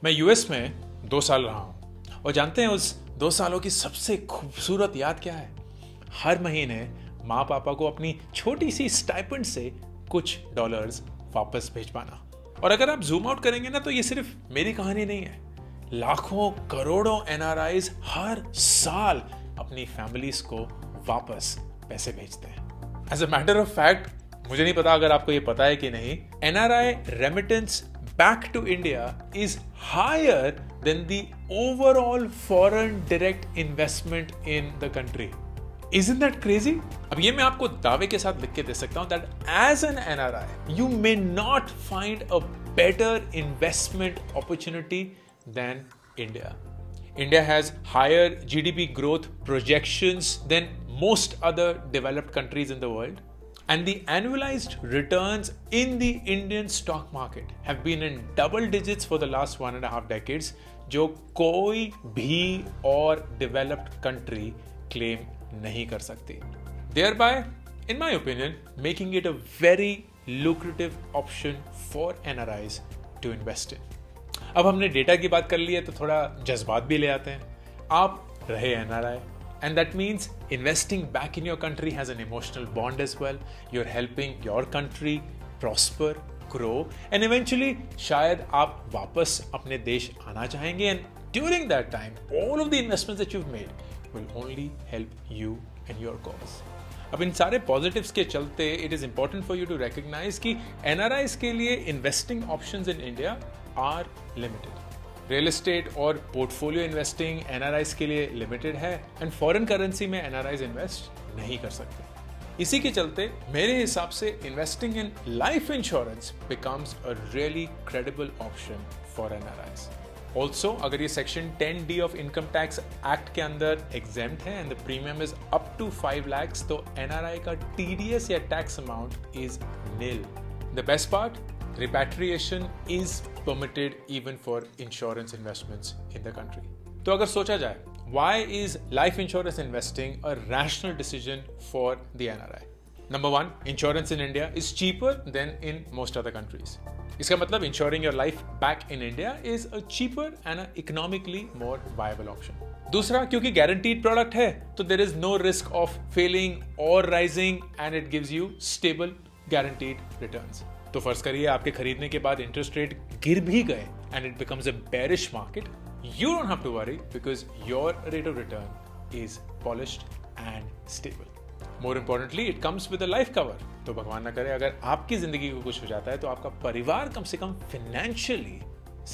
मैं यूएस में 2 साल रहा हूँ और जानते हैं उस 2 सालों की सबसे खूबसूरत याद क्या है? हर महीने माँ पापा को अपनी छोटी सी स्टाइपेंड से कुछ डॉलर्स वापस भेज पाना। और अगर आप जूम आउट करेंगे ना तो ये सिर्फ मेरी कहानी नहीं है। लाखों करोड़ों एनआरआईज हर साल अपनी फैमिलीज को वापस पैसे भेजते हैं। As a matter of fact, मुझे नहीं पता अगर आपको ये पता है कि नहीं, NRI remittance back to India is higher than the overall foreign direct investment in the country. Isn't that crazy? अब ये मैं आपको दावे के साथ लिख के दे सकता हूँ that as an NRI, you may not find a better investment opportunity than India. India has higher GDP growth projections than most other developed countries in the world. And the annualized returns in the Indian stock market have been in double digits for the last 1.5 decades, जो कोई भी और developed country claim नहीं कर सकती. Thereby, in my opinion, making it a very lucrative option for NRIs to invest in. अब हमने data की बात कर ली है तो थोड़ा जज्बात भी ले आते हैं. आप रहे NRI. And that means investing back in your country has an emotional bond as well. You're helping your country prosper, grow, and eventually शायद आप वापस अपने देश आना चाहेंगे. And during that time, all of the investments that you've made will only help you and your cause. अब इन सारे positives के चलते it is important for you to recognize कि NRIs के लिए investing options in India are limited. Real estate और portfolio investing NRIs के लिए लिमिटेड है एंड फॉरेन करेंसी में एनआरआईज इन्वेस्ट नहीं कर सकते. इसी के चलते मेरे हिसाब से investing in life insurance becomes a really credible option for NRIs. Also अगर ये section 10D of income tax act के अंदर एग्जेम्प्ट है and the premium is up to 5 lakhs तो एनआरआई का टीडीएस या tax amount is nil. The best part, repatriation is permitted even for insurance investments in the country. तो अगर सोचा जाए, why is life insurance investing a rational decision for the NRI? Number one, insurance in India is cheaper than in most other countries. इसका मतलब insuring your life back in India is a cheaper and a economically more viable option. दूसरा, क्योंकि guaranteed product है, तो there is no risk of failing or rising and it gives you stable guaranteed returns. तो फर्ज करिए आपके खरीदने के बाद इंटरेस्ट रेट गिर भी गए and it becomes a bearish market, you don't have to worry because your rate of return is polished and stable. More importantly it comes with a life cover. तो भगवान ना करे अगर आपकी जिंदगी को कुछ हो जाता है तो आपका परिवार कम से कम फाइनेंशियली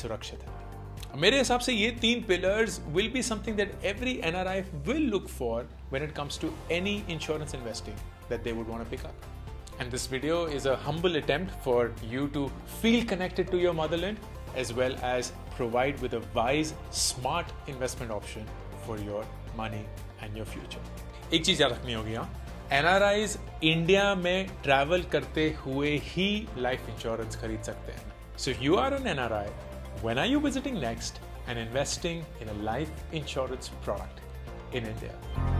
सुरक्षित है. मेरे हिसाब से ये 3 pillars will be something that every NRI will look for when it comes to any insurance investing that they would want to pick up. And this video is a humble attempt for you to feel connected to your motherland as well as provide with a wise, smart investment option for your money and your future. एक चीज याद रखनी होगी, NRIs India में travel करते हुए ही life insurance खरीद सकते हैं. So if you are an NRI, when are you visiting next and investing in a life insurance product in India?